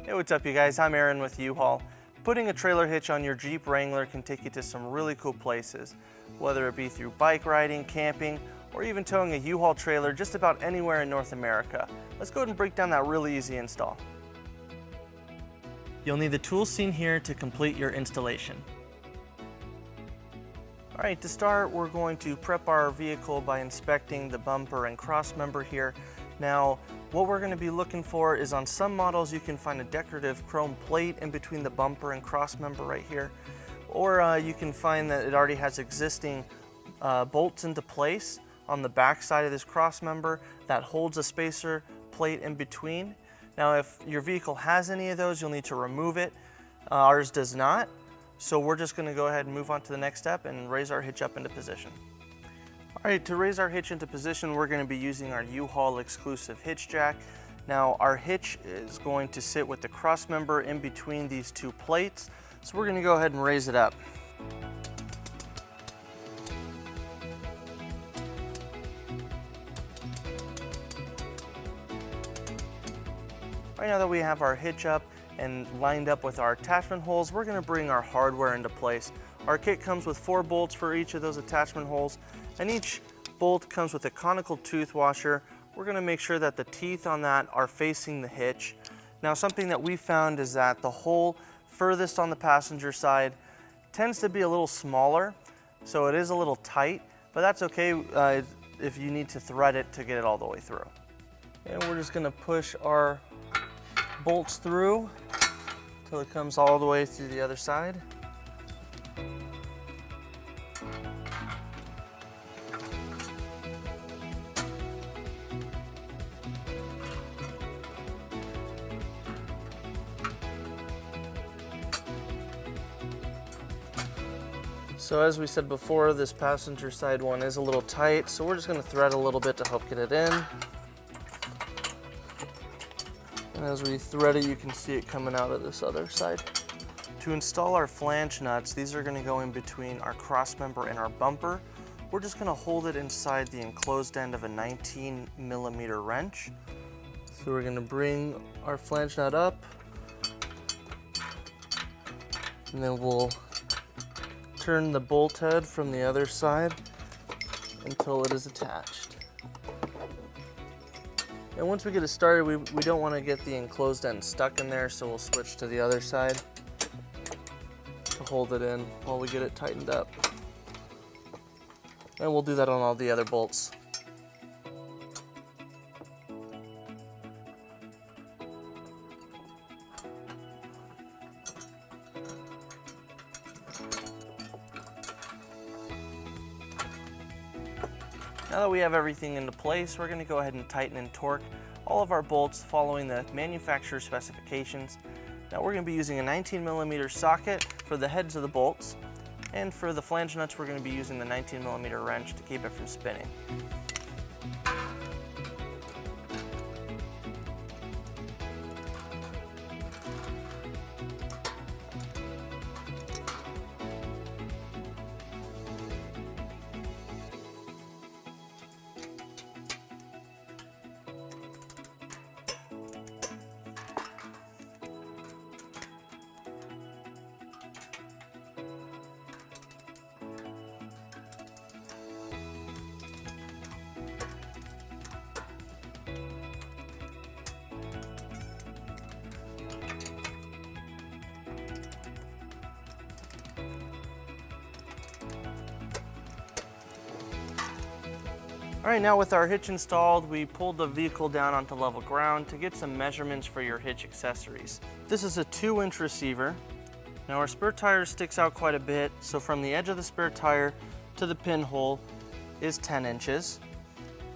Hey, what's up you guys? I'm Aaron with U-Haul. Putting a trailer hitch on your Jeep Wrangler can take you to some really cool places, whether it be through bike riding, camping, or even towing a U-Haul trailer just about anywhere in North America. Let's go ahead and break down that really easy install. You'll need the tools seen here to complete your installation. All right, to start, we're going to prep our vehicle by inspecting the bumper and cross member here. Now, what we're going to be looking for is on some models you can find a decorative chrome plate in between the bumper and cross member right here, or you can find that it already has existing bolts into place on the back side of this cross member that holds a spacer plate in between. Now, if your vehicle has any of those, you'll need to remove it. Ours does not, so we're just going to go ahead and move on to the next step and raise our hitch up into position. All right, to raise our hitch into position, we're going to be using our U-Haul exclusive hitch jack. Now, our hitch is going to sit with the cross member in between these two plates, so we're going to go ahead and raise it up. Right now that we have our hitch up and lined up with our attachment holes, we're going to bring our hardware into place. Our kit comes with 4 bolts for each of those attachment holes, and each bolt comes with a conical tooth washer. We're going to make sure that the teeth on that are facing the hitch. Now, something that we found is that the hole furthest on the passenger side tends to be a little smaller, so it is a little tight, but that's okay if you need to thread it to get it all the way through. And we're just going to push our bolts through until it comes all the way through the other side. So as we said before, this passenger side one is a little tight, so we're just going to thread a little bit to help get it in. And as we thread it, you can see it coming out of this other side. To install our flange nuts, these are going to go in between our cross member and our bumper. We're just going to hold it inside the enclosed end of a 19mm wrench. So we're going to bring our flange nut up, and then we'll turn the bolt head from the other side until it is attached. And once we get it started, we don't want to get the enclosed end stuck in there, so we'll switch to the other side to hold it in while we get it tightened up. And we'll do that on all the other bolts. Now that we have everything into place, we're going to go ahead and tighten and torque all of our bolts following the manufacturer specifications. Now we're going to be using a 19mm socket for the heads of the bolts, and for the flange nuts we're going to be using the 19mm wrench to keep it from spinning. All right, now with our hitch installed, we pulled the vehicle down onto level ground to get some measurements for your hitch accessories. This is a 2-inch receiver. Now our spare tire sticks out quite a bit, so from the edge of the spare tire to the pinhole is 10 inches.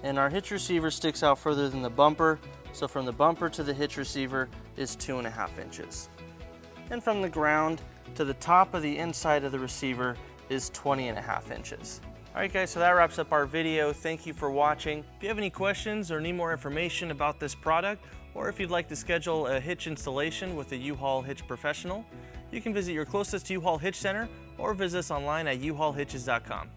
And our hitch receiver sticks out further than the bumper, so from the bumper to the hitch receiver is 2.5 inches. And from the ground to the top of the inside of the receiver is 20.5 inches. All right guys, so that wraps up our video. Thank you for watching. If you have any questions or need more information about this product, or if you'd like to schedule a hitch installation with a U-Haul Hitch professional, you can visit your closest U-Haul Hitch Center or visit us online at uhaulhitches.com.